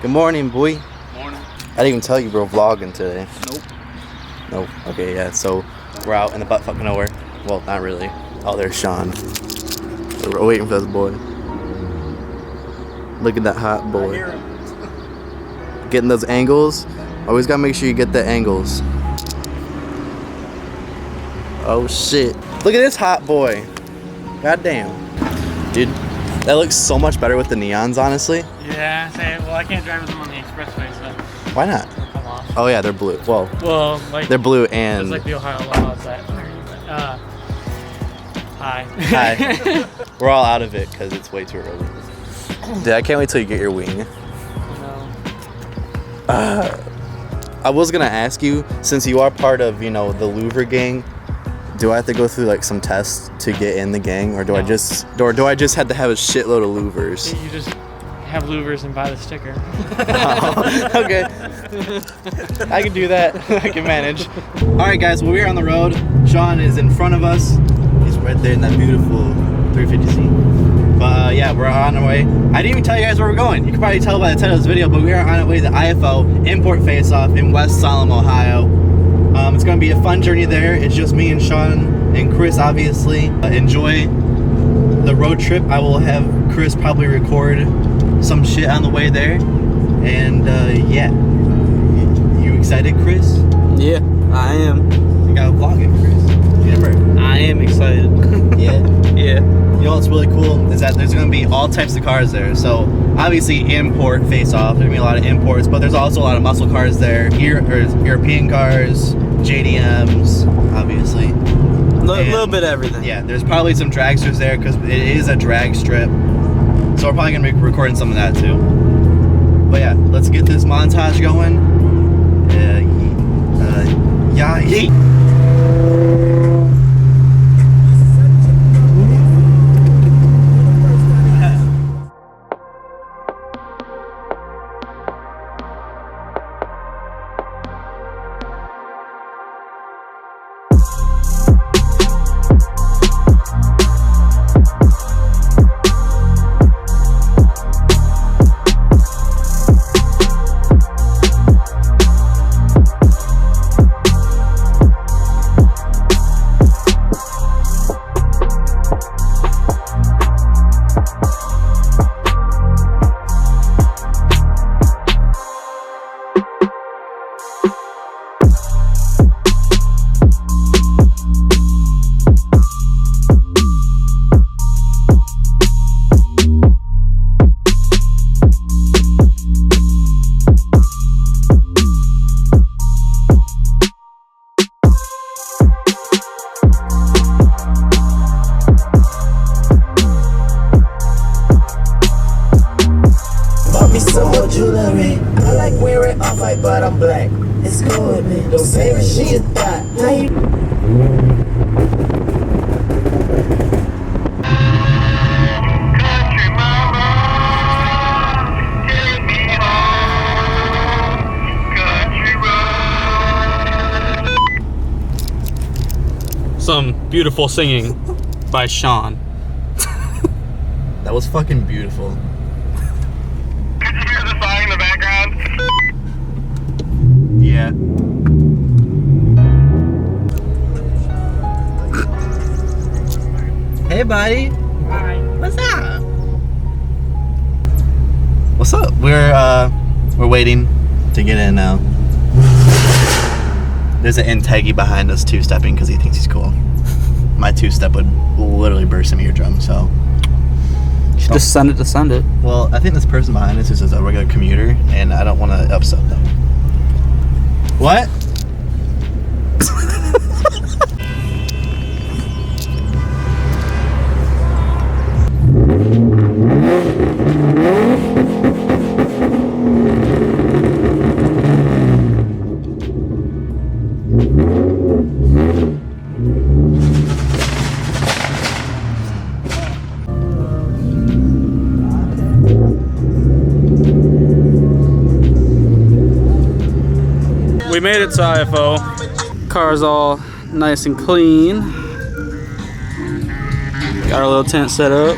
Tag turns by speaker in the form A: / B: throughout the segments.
A: Good morning, boy.
B: Morning.
A: I didn't even tell you we're vlogging today.
B: Nope.
A: Nope. Okay, yeah. So we're out in the butt fucking nowhere. Well, not really. Oh, there's Sean. We're waiting for this boy. Look at that hot boy.
B: I hear him.
A: Getting those angles. Always gotta make sure you get the angles. Oh shit. Look at this hot boy. God damn. Dude, that looks so much better with the neons, honestly.
B: Yeah, well, I can't drive with them on the expressway, so
A: Why not?
B: they'll come off.
A: Oh yeah, they're blue.
B: Well, like
A: they're blue
B: it's
A: and
B: like the Ohio laws that. Hi.
A: Hi. We're all out of it because it's way too early. Dude, I can't wait till you get your wing.
B: No.
A: I was gonna ask you, since you are part of, the Louvre gang, do I have to go through like some tests to get in the gang, or do I just have to have a shitload of louvers?
B: You just have louvers and buy the sticker.
A: Oh, okay. I can do that. I can manage. All right, guys. Well, we're on the road. Sean is in front of us. He's right there in that beautiful 350Z. But yeah, we're on our way. I didn't even tell you guys where we're going. You can probably tell by the title of this video, but we are on our way to IFO Import Face-Off in West Salem, Ohio. It's going to be a fun journey there. It's just me and Sean and Chris, obviously. Enjoy the road trip. I will have Chris probably record some shit on the way there. And yeah. You excited, Chris?
C: Yeah, I am.
A: You gotta vlog it, Chris. Remember?
C: I am excited.
A: Yeah?
C: Yeah.
A: You know what's really cool is that there's going to be all types of cars there. So obviously import face-off, there's going to be a lot of imports, but there's also a lot of muscle cars there, European cars, JDMs, obviously.
C: A little bit of everything.
A: Yeah, there's probably some dragsters there because it is a drag strip. So we're probably going to be recording some of that too. But yeah, let's get this montage going. Yeah, yeet.
D: Some more jewelry. I like wearing off-white, but I'm black. It's cool with me. Don't say that she is that. How you?
E: Country mama, take me home. Country road.
C: Some beautiful singing by Sean.
A: That was fucking beautiful.
E: Could you hear the song in the background?
A: Yeah. Hey, buddy.
B: Hi.
A: What's up? What's up? We're waiting to get in now. There's an Integi behind us two-stepping because he thinks he's cool. My two-step would literally burst some eardrum, so.
C: Just send it.
A: Well, I think this person behind us is a regular commuter, and I don't want to upset them. What?
C: We made it to IFO. Car's all nice and clean. Got our little tent set up.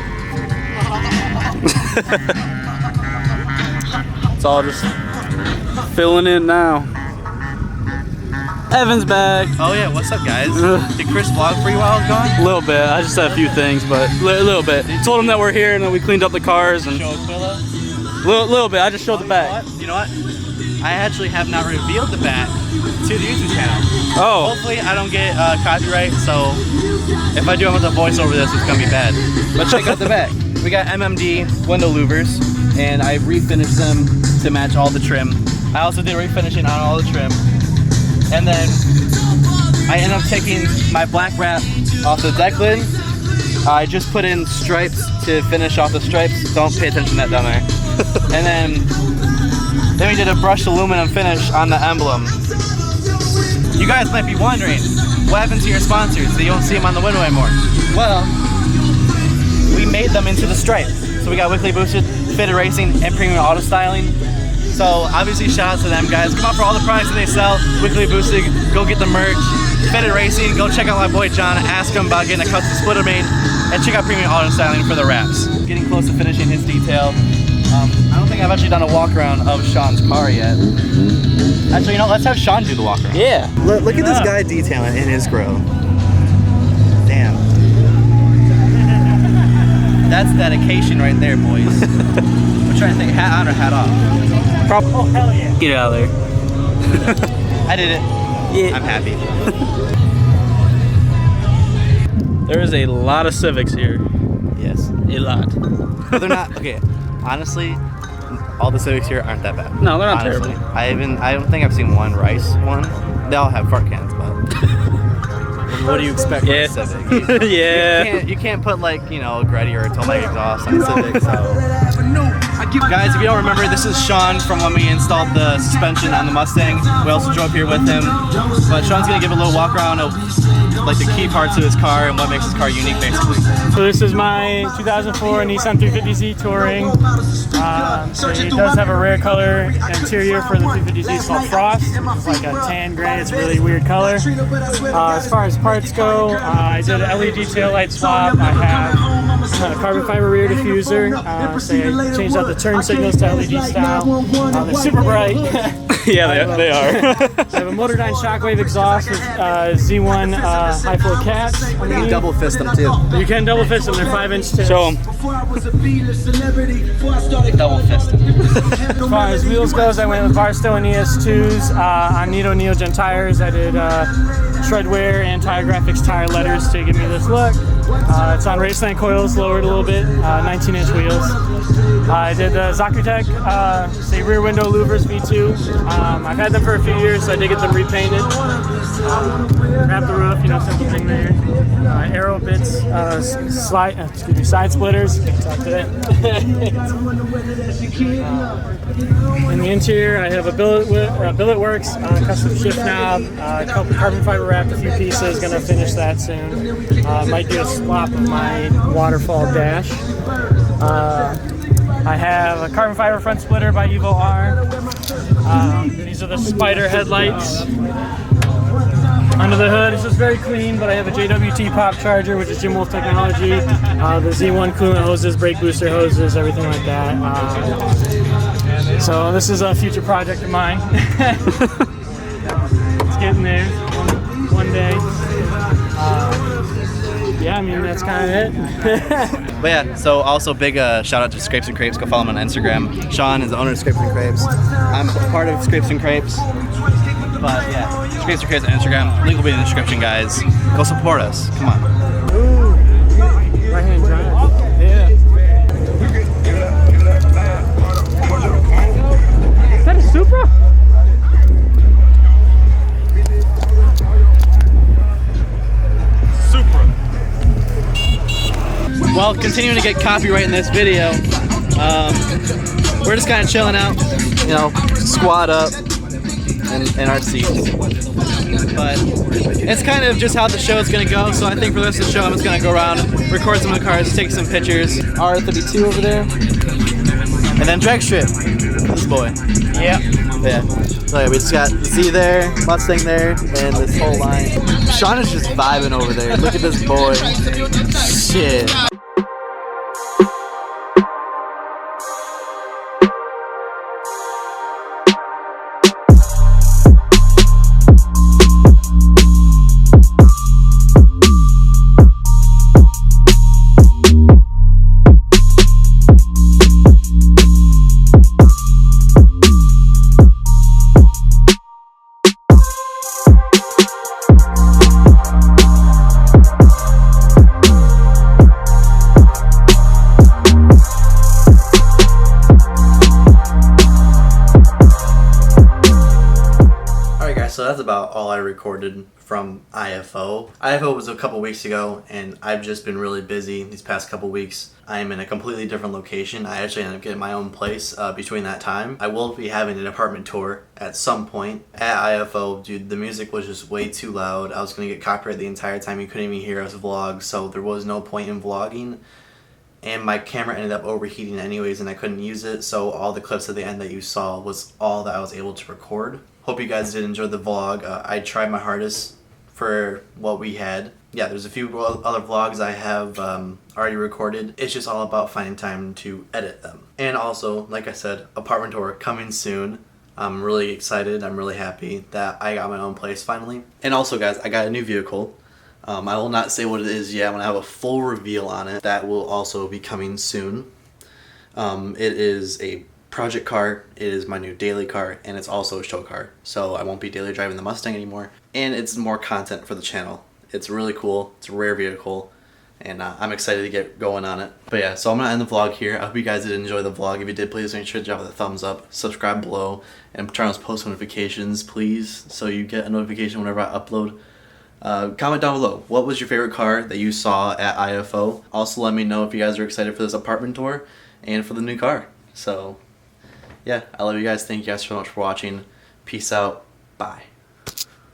C: It's all just filling in now. Evan's back.
A: Oh yeah, what's up guys? Did Chris vlog for you while I was gone?
C: A little bit. I just said a few things, but a little bit. Told him that we're here and that we cleaned up the cars and
A: Show Aquila?
C: little bit. I just showed the back.
A: You know what? I actually have not revealed the back to the YouTube channel.
C: Oh.
A: Hopefully I don't get copyright, so if I do have a voice over this, it's gonna be bad. But check out the back. We got MMD window louvers, and I refinished them to match all the trim. I also did refinishing on all the trim. And then I ended up taking my black wrap off the deck lid. I just put in stripes to finish off the stripes. Don't pay attention to that down there. And then we did a brushed aluminum finish on the emblem. You guys might be wondering, what happened to your sponsors? You don't see them on the window anymore. Well, we made them into the stripe. So we got Wickley Boosted, Fitted Racing, and Premium Auto Styling. So obviously shout out to them guys. Come out for all the products that they sell. Wickley Boosted, go get the merch. Fitted Racing, go check out my boy John. Ask him about getting a custom splitter made. And check out Premium Auto Styling for the wraps. Getting close to finishing his detail. I don't think I've actually done a walk around of Sean's car yet. Actually, you know, let's have Sean do the walk around.
C: Yeah.
A: Look at this guy detailing in his grill. Damn. That's dedication right there, boys. I'm trying to think, hat on or hat off?
B: Oh, hell yeah.
C: Get out of there.
A: I did it.
C: Yeah.
A: I'm happy.
C: There is a lot of Civics here.
A: Yes.
C: A lot.
A: But they're not, okay, honestly, all the Civics here aren't that bad.
C: No, they're not
A: Honestly.
C: terrible.
A: I don't think I've seen one rice one. They all have fart cans, but what do you expect from a Civic?
C: Yeah.
A: You can't put like, you know, a Gretty or a Tomac exhaust on a Civic, so. Guys, if you don't remember, this is Sean from when we installed the suspension on the Mustang. We also drove here with him. But Sean's gonna give a little walk around of like the key parts of his car and what makes his car unique, basically.
B: So this is my 2004 Nissan 350Z Touring. So it does have a rare color interior for the 350Z. It's called Frost. It's like a tan gray. It's a really weird color. As far as parts go, I did an LED taillight swap. I have a carbon fiber rear diffuser. So I changed out the turn signals to LED style. They're super bright.
C: Yeah, they are.
B: I have a Motordyne Shockwave exhaust with Z1 high flow caps.
A: You can double fist them too.
B: You can double fist them. They're 5-inch tips.
C: Show them.
A: Double fist them.
B: As far as wheels goes, I went with Barstow ES2s on Nito Neogen tires. I did Shredware and Tire Graphics tire letters to give me this look. It's on Raceland coils, lowered a little bit, 19-inch wheels. I did the Zakutech, say rear window louvers V2. I've had them for a few years, so I did get them repainted. Wrap the roof, you know, simple thing there. Aero bits, side splitters. Can't talk today. In the interior, I have a billet works, custom shift knob, a couple carbon fiber wrapped a few pieces. Gonna finish that soon. Might do a swap of my waterfall dash. I have a carbon fiber front splitter by Evo R. These are the spider headlights. Under the hood, it's just very clean, but I have a JWT pop charger, which is Jim Wolf technology. The Z1 coolant hoses, brake booster hoses, everything like that. So this is a future project of mine. It's getting there one day. Yeah, I mean, that's kind of it.
A: But yeah, so also big shout out to Scrapes and Crepes. Go follow him on Instagram. Sean is the owner of Scrapes and Crepes. I'm part of Scrapes and Crepes. But yeah, Scrapes and Crepes on Instagram. Link will be in the description, guys. Go support us. Come on.
B: Ooh, right hand drive. Yeah. Is that a Supra?
A: Well, continuing to get copyright in this video, we're just kind of chilling out, you know, squat up in our seats. But it's kind of just how the show is going to go, so I think for the rest of the show I'm just going to go around, record some of the cars, take some pictures. R32 over there. And then drag strip. This boy.
B: Yeah.
A: Yeah. So yeah, we just got Z there, Mustang there, and this whole line. Sean is just vibing over there. Look at this boy. Shit. so that's about all I recorded from IFO. IFO was a couple weeks ago, and I've just been really busy these past couple weeks. I am in a completely different location. I actually ended up getting my own place between that time. I will be having an apartment tour at some point. At IFO, dude, the music was just way too loud. I was going to get copyrighted the entire time. You couldn't even hear us vlog, so there was no point in vlogging. And my camera ended up overheating anyways, and I couldn't use it, so all the clips at the end that you saw was all that I was able to record. Hope you guys did enjoy the vlog. I tried my hardest for what we had. Yeah, there's a few other vlogs I have already recorded. It's just all about finding time to edit them. And also, like I said, apartment tour coming soon. I'm really excited. I'm really happy that I got my own place finally. And also, guys, I got a new vehicle. I will not say what it is yet. I'm gonna have a full reveal on it. That will also be coming soon. It is a project car, it is my new daily car, and it's also a show car. So I won't be daily driving the Mustang anymore. And it's more content for the channel. It's really cool. It's a rare vehicle, and I'm excited to get going on it. But yeah, so I'm gonna end the vlog here. I hope you guys did enjoy the vlog. If you did, please make sure to drop a thumbs up, subscribe below, and turn on those post notifications, please, so you get a notification whenever I upload. Comment down below, what was your favorite car that you saw at IFO? Also let me know if you guys are excited for this apartment tour and for the new car. So yeah, I love you guys. Thank you guys so much for watching. Peace out. Bye.